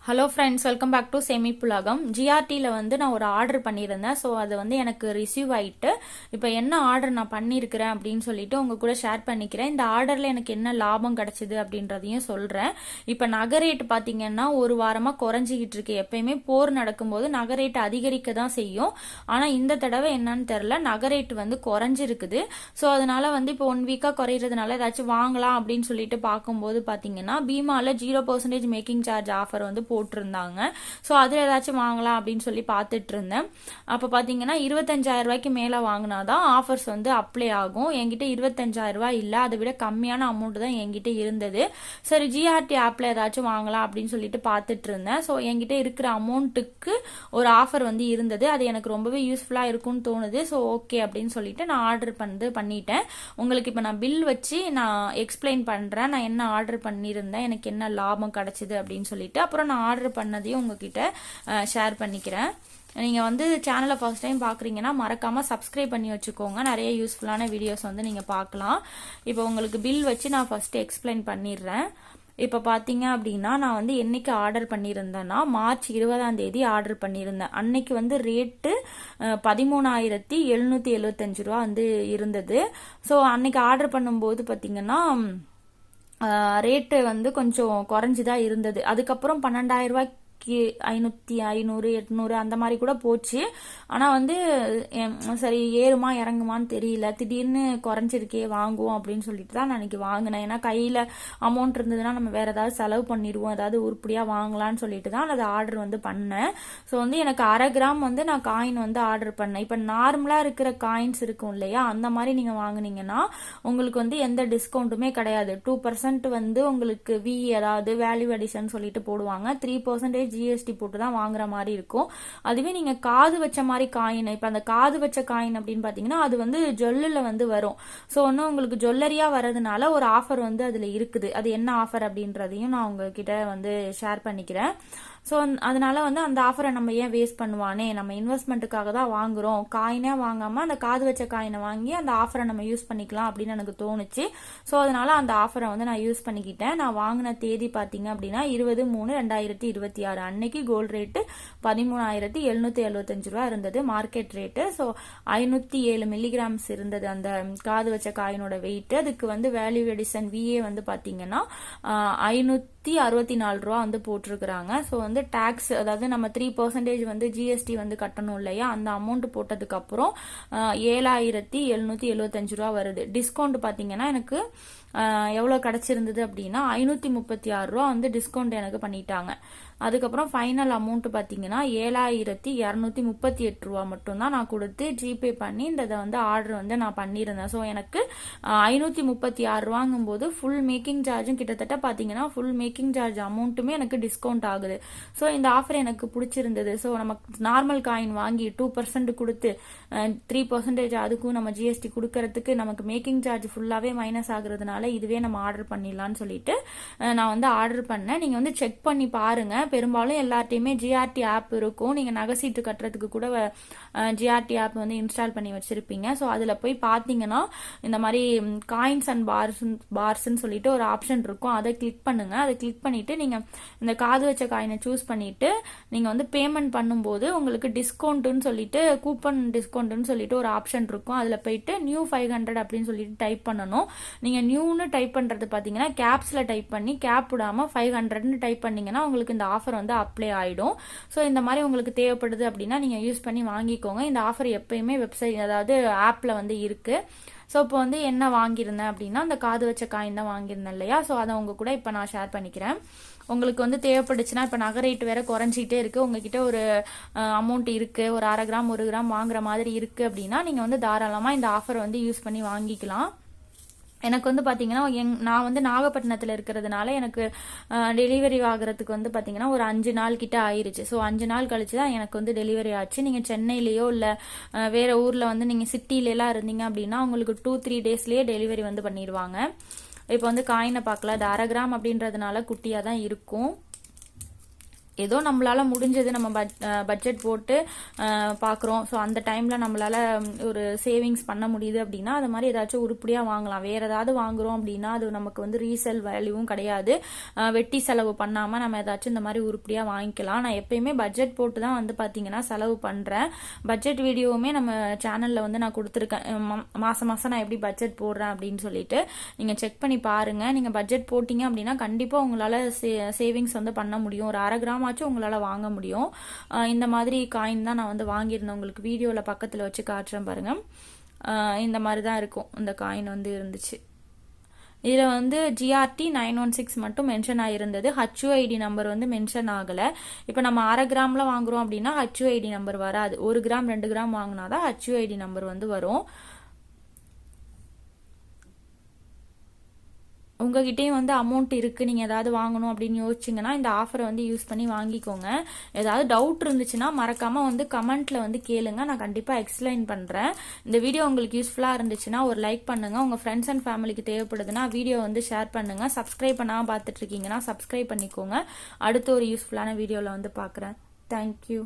Hello friends, welcome back to செமி புலகம். ஜிஆர்டியில் வந்து நான் ஒரு ஆர்டர் பண்ணியிருந்தேன். ஸோ அது வந்து எனக்கு ரிசீவ் ஆகிட்டு இப்போ என்ன ஆர்டர் நான் பண்ணியிருக்கிறேன் அப்படின்னு சொல்லிட்டு உங்கள் கூட ஷேர் பண்ணிக்கிறேன். இந்த ஆர்டரில் எனக்கு என்ன லாபம் கிடச்சிது அப்படின்றதையும் சொல்கிறேன். இப்போ நகை ரேட் பார்த்தீங்கன்னா ஒரு வாரமாக குறைஞ்சிக்கிட்டு இருக்கு. எப்பயுமே போர் நடக்கும்போது நகை ரேட் அதிகரிக்க தான் செய்யும். ஆனால் இந்த தடவை என்னன்னு தெரில, நகை ரேட் வந்து குறைஞ்சிருக்குது. ஸோ அதனால வந்து இப்போ 1 வீக்காக குறையிறதுனால ஏதாச்சும் வாங்கலாம் அப்படின்னு சொல்லிட்டு பார்க்கும்போது பார்த்தீங்கன்னா பீமாவில் 0% மேக்கிங் சார்ஜ் ஆஃபர் வந்து போட்டிருந்தாங்க. ஸோ அதில் ஏதாச்சும் வாங்கலாம் அப்படின்னு சொல்லி பார்த்துட்டு இருந்தேன். அப்போ பார்த்தீங்கன்னா 25,000 ரூபாய்க்கு மேலே வாங்கினாதான் ஆஃபர்ஸ் வந்து அப்ளை ஆகும். என்கிட்ட 25,000 ரூபாய் இல்லை, அதை விட கம்மியான அமௌண்ட் தான் என்கிட்ட இருந்தது. சரி, ஜிஆர்டி ஆப்பில் ஏதாச்சும் வாங்கலாம் அப்படின்னு சொல்லிட்டு பார்த்துட்டு இருந்தேன். ஸோ என்கிட்ட இருக்கிற அமௌண்ட்டுக்கு ஒரு ஆஃபர் வந்து இருந்தது. அது எனக்கு ரொம்பவே யூஸ்ஃபுல்லாக இருக்கும்னு தோணுது. ஸோ ஓகே அப்படின்னு சொல்லிட்டு நான் ஆர்டர் பண்ணிட்டேன். உங்களுக்கு இப்போ நான் பில் வச்சு நான் எக்ஸ்பிளைன் பண்ணுறேன். நான் என்ன ஆர்டர் பண்ணியிருந்தேன், எனக்கு என்ன லாபம் கிடைச்சிது அப்படின்னு சொல்லிட்டு, அப்புறம் நான் ஆர்டர் பண்ணதையும் உங்ககிட்ட ஷேர் பண்ணிக்கிறேன். நீங்கள் வந்து சேனலை ஃபர்ஸ்ட் டைம் பார்க்குறீங்கன்னா மறக்காமல் சப்ஸ்கிரைப் பண்ணி வச்சுக்கோங்க. நிறைய யூஸ்ஃபுல்லான வீடியோஸ் வந்து நீங்கள் பார்க்கலாம். இப்போ உங்களுக்கு பில் வச்சு நான் ஃபர்ஸ்ட்டு எக்ஸ்பிளைன் பண்ணிடுறேன். இப்போ பார்த்தீங்க அப்படின்னா நான் வந்து என்னைக்கு ஆர்டர் பண்ணியிருந்தேன்னா மார்ச் 20ஆம் தேதி ஆர்டர் பண்ணியிருந்தேன். அன்னைக்கு வந்து ரேட்டு 13,775 ரூபா வந்து இருந்தது. ஸோ அன்னைக்கு ஆர்டர் பண்ணும்போது பார்த்தீங்கன்னா ரேட்டு வந்து கொஞ்சம் குறைஞ்சிதான் இருந்தது. அதுக்கப்புறம் 12,000 ரூபாய்க்கு 500, 500, 800 அந்த மாதிரி கூட போச்சு. ஆனால் வந்து சரி ஏறுமா இறங்குமான்னு தெரியல. திடீர்னு குறைஞ்சிருக்கே, வாங்குவோம் அப்படின்னு சொல்லிட்டு தான் நான் இன்னைக்கு வாங்கினேன். ஏன்னா கையில் அமௌண்ட் இருந்ததுன்னா நம்ம வேற ஏதாவது செலவு பண்ணிடுவோம், ஏதாவது உருப்படியாக வாங்கலான்னு சொல்லிட்டு தான் அது ஆர்டர் வந்து பண்ணேன். ஸோ வந்து எனக்கு 1/2 கிராம் வந்து நான் காயின் வந்து ஆர்டர் பண்ணேன். இப்போ நார்மலாக இருக்கிற காயின்ஸ் இருக்கும் இல்லையா, அந்த மாதிரி நீங்கள் வாங்கினீங்கன்னா உங்களுக்கு வந்து எந்த டிஸ்கவுண்ட்டுமே கிடையாது. 2% வந்து உங்களுக்கு அதாவது வேல்யூ அடிஷன் சொல்லிட்டு போடுவாங்க. 3% ஜிஎஸ்டி போட்டு தான் வாங்குற மாதிரி இருக்கும். அதுவே நீங்க காது வச்ச மாதிரி காயின், இப்ப அந்த காது வச்ச காயின் அப்படின்னு பாத்தீங்கன்னா அது வந்து ஜுவல்ல வந்து வரும். ஸோ ஒன்னும் உங்களுக்கு ஜுவல்லரியா வர்றதுனால ஒரு ஆஃபர் வந்து அதுல இருக்குது. அது என்ன ஆஃபர் அப்படின்றதையும் நான் உங்ககிட்ட வந்து ஷேர் பண்ணிக்கிறேன். ஸோ அதனால வந்து அந்த ஆஃபரை நம்ம ஏன் வேஸ்ட் பண்ணுவானே, நம்ம இன்வெஸ்ட்மெண்ட்டுக்காக தான் வாங்குறோம், காயினே வாங்காம அந்த காது வச்ச காயினை வாங்கி அந்த ஆஃபரை நம்ம யூஸ் பண்ணிக்கலாம் அப்படின்னு எனக்கு தோணுச்சு. ஸோ அதனால அந்த ஆஃபரை வந்து நான் யூஸ் பண்ணிக்கிட்டேன். நான் வாங்கின தேதி பார்த்தீங்க அப்படின்னா 20/3/2026 அன்னைக்கு கோல்டு ரேட்டு 13,775 ரூபா இருந்தது மார்க்கெட் ரேட்டு. ஸோ 507 மில்லிகிராம்ஸ் இருந்தது அந்த காது வச்ச காயினோட வெயிட். அதுக்கு வந்து வேல்யூ எடிஷன் விஏ வந்து பார்த்தீங்கன்னா 564 ரூபா வந்து போட்டிருக்கிறாங்க. ஸோ வந்து டாக்ஸ், அதாவது நம்ம 3% வந்து ஜிஎஸ்டி வந்து கட்டணும் இல்லையா, அந்த அமௌண்ட் போட்டதுக்கு அப்புறம் 7,775 ரூபா வருது. டிஸ்கவுண்ட் பார்த்தீங்கன்னா எனக்கு எவ்வளோ கிடைச்சிருந்தது அப்படின்னா 536 ரூபா வந்து டிஸ்கவுண்ட் எனக்கு பண்ணிட்டாங்க. அதுக்கப்புறம் ஃபைனல் அமௌண்ட் பார்த்தீங்கன்னா 7,238 ரூபா மட்டும்தான் நான் கொடுத்து ஜிபே பண்ணி இந்த வந்து ஆர்டர் வந்து நான் பண்ணியிருந்தேன். ஸோ எனக்கு 536 ரூபாங்கும் போது ஃபுல் மேக்கிங் சார்ஜும் கிட்டத்தட்ட பார்த்தீங்கன்னா ஃபுல் மேக்கிங் சார்ஜ் அமௌண்ட்டுமே எனக்கு டிஸ்கவுண்ட் ஆகுது. ஸோ இந்த ஆஃபர் எனக்கு பிடிச்சிருந்தது. ஸோ நம்ம நார்மல் காயின் வாங்கி 2% கொடுத்து 3% அதுக்கும் நம்ம ஜிஎஸ்டி கொடுக்கறதுக்கு நமக்கு மேக்கிங் சார்ஜ் ஃபுல்லாகவே மைனஸ் ஆகுறதுனால இதுவே நம்ம ஆர்டர் பண்ணிடலான்னு சொல்லிட்டு நான் வந்து ஆர்டர் பண்ணேன். நீங்கள் வந்து செக் பண்ணி பாருங்க. பெரும்பாலும் எல்லார்ட்டையுமே ஜிஆர்டி ஆப் இருக்கும். நீங்கள் நகை சீட்டு கட்டுறதுக்கு கூட ஜிஆர்டி ஆப் வந்து இன்ஸ்டால் பண்ணி வச்சிருப்பீங்க. ஸோ அதில் போய் பார்த்தீங்கன்னா இந்த மாதிரி காயின்ஸ் அண்ட் பார்ஸ்ன்னு சொல்லிட்டு ஒரு ஆப்ஷன் இருக்கும். அதை கிளிக் பண்ணுங்க. அதை கிளிக் பண்ணிட்டு நீங்கள் இந்த காது வச்ச காயினை சூஸ் பண்ணிட்டு நீங்கள் வந்து பேமெண்ட் பண்ணும்போது உங்களுக்கு டிஸ்கவுண்ட்டுன்னு சொல்லிட்டு கூப்பன் டிஸ்கவுண்ட்னு சொல்லிட்டு ஒரு ஆப்ஷன் இருக்கும். அதில் போயிட்டு நியூ 500 அப்படின்னு சொல்லிட்டு டைப் பண்ணணும். நீங்கள் நியூன்னு டைப் பண்ணுறது பார்த்தீங்கன்னா கேப்ஸில் டைப் பண்ணி கேப் விடாமல் 500ன்னு டைப் பண்ணீங்கன்னா உங்களுக்கு இந்த ஆஃபர் வந்து அப்ளை ஆகிடும். ஸோ இந்த மாதிரி உங்களுக்கு தேவைப்படுது அப்படின்னா நீங்கள் யூஸ் பண்ணி வாங்கிக்கோங்க. இந்த ஆஃபர் எப்பயுமே வெப்சைட், அதாவது ஆப்பில் வந்து இருக்கு. ஸோ இப்போ வந்து என்ன வாங்கியிருந்தேன் அப்படின்னா அந்த காது வச்ச காயின் தான் வாங்கியிருந்தேன் இல்லையா. ஸோ அதை உங்க கூட இப்போ நான் ஷேர் பண்ணிக்கிறேன். உங்களுக்கு வந்து தேவைப்படுச்சுன்னா இப்போ நகை ரேட் வேற குறைஞ்சிட்டே இருக்கு, உங்ககிட்ட ஒரு அமௌண்ட் இருக்கு, ஒரு 1/2 கிராம் 1 கிராம் வாங்குற மாதிரி இருக்கு அப்படின்னா நீங்கள் வந்து தாராளமாக இந்த ஆஃபர் வந்து யூஸ் பண்ணி வாங்கிக்கலாம். எனக்கு வந்து பார்த்தீங்கன்னா நான் வந்து நாகப்பட்டினத்தில் இருக்கிறதுனால எனக்கு டெலிவரி ஆகிறதுக்கு வந்து பார்த்தீங்கன்னா ஒரு 5 நாள் கிட்ட ஆயிருச்சு. ஸோ 5 நாள் கழிச்சு தான் எனக்கு வந்து டெலிவரி ஆச்சு. நீங்கள் சென்னையிலேயோ இல்லை வேற ஊரில் வந்து நீங்கள் சிட்டிலலாம் இருந்தீங்க அப்படின்னா உங்களுக்கு 2-3 டேஸ்லேயே டெலிவரி வந்து பண்ணிடுவாங்க. இப்போ வந்து காயினை பார்க்கல, அது 1/2 கிராம் அப்படின்றதுனால குட்டியாக தான் இருக்கும். ஏதோ நம்மளால முடிஞ்சது நம்ம பட்ஜெட் போட்டு பார்க்குறோம். ஸோ அந்த டைம்ல நம்மளால ஒரு சேவிங்ஸ் பண்ண முடியுது அப்படின்னா அது மாதிரி ஏதாச்சும் உருப்படியாக வாங்கலாம். வேற ஏதாவது வாங்குறோம் அப்படின்னா அது நமக்கு வந்து ரீசேல் வேல்யூவும் கிடையாது. வெட்டி செலவு பண்ணாமல் நம்ம ஏதாச்சும் இந்த மாதிரி உருப்படியாக வாங்கிக்கலாம். நான் எப்பயுமே பட்ஜெட் போட்டு தான் வந்து பார்த்தீங்கன்னா செலவு பண்ணுறேன். பட்ஜெட் வீடியோவுமே நம்ம சேனலில் வந்து நான் கொடுத்துருக்கேன். மாதம் மாதம் நான் எப்படி பட்ஜெட் போடுறேன் அப்படின்னு சொல்லிட்டு நீங்கள் செக் பண்ணி பாருங்கள். நீங்கள் பட்ஜெட் போட்டிங்க அப்படின்னா கண்டிப்பாக உங்களால் சேவிங்ஸ் வந்து பண்ண முடியும். ஒரு 1/2 கிராம் உங்களால வாங்க முடியும். இந்த மாதிரி காயின் தான் நான் வந்து வாங்கியிருந்தேன். உங்களுக்கு வீடியோல பக்கத்துல வச்சு காட்டுறேன் பாருங்க. இந்த மாதிரி தான் இருக்கும். இந்த காயின் வந்து இருந்துச்சு. இதுல வந்து GRT 916 மட்டும் மென்ஷன் ஆயிருந்தது. HUID நம்பர் வந்து மென்ஷன் ஆகல. இப்ப நம்ம 1/2 கிராம்ல வாங்குறோம் அப்படின்னா HUID நம்பர் வராது. 1 கிராம் 2 கிராம் வாங்கினாதான் HUID நம்பர் வந்து வரும். உங்ககிட்டயும் வந்து அமௌண்ட் இருக்கு, நீங்க ஏதாவது வாங்கணும் அப்படின்னு யோசிச்சிங்கன்னா இந்த ஆஃபரை வந்து யூஸ் பண்ணி வாங்கிக்கோங்க. ஏதாவது டவுட் இருந்துச்சுன்னா மறக்காம வந்து கமெண்ட்ல வந்து கேளுங்க, நான் கண்டிப்பா எக்ஸ்பிளைன் பண்றேன். இந்த வீடியோ உங்களுக்கு யூஸ்ஃபுல்லா இருந்துச்சுன்னா ஒரு லைக் பண்ணுங்க. உங்க ஃப்ரெண்ட்ஸ் அண்ட் ஃபேமிலிக்கு தேவைப்படுதுன்னா வீடியோ வந்து ஷேர் பண்ணுங்க. சப்ஸ்கிரைப் பண்ணாம பார்த்துட்டு இருக்கீங்கன்னா சப்ஸ்கிரைப் பண்ணிக்கோங்க. அடுத்த ஒரு யூஸ்ஃபுல்லான வீடியோல வந்து பார்க்குறேன். தேங்க்யூ.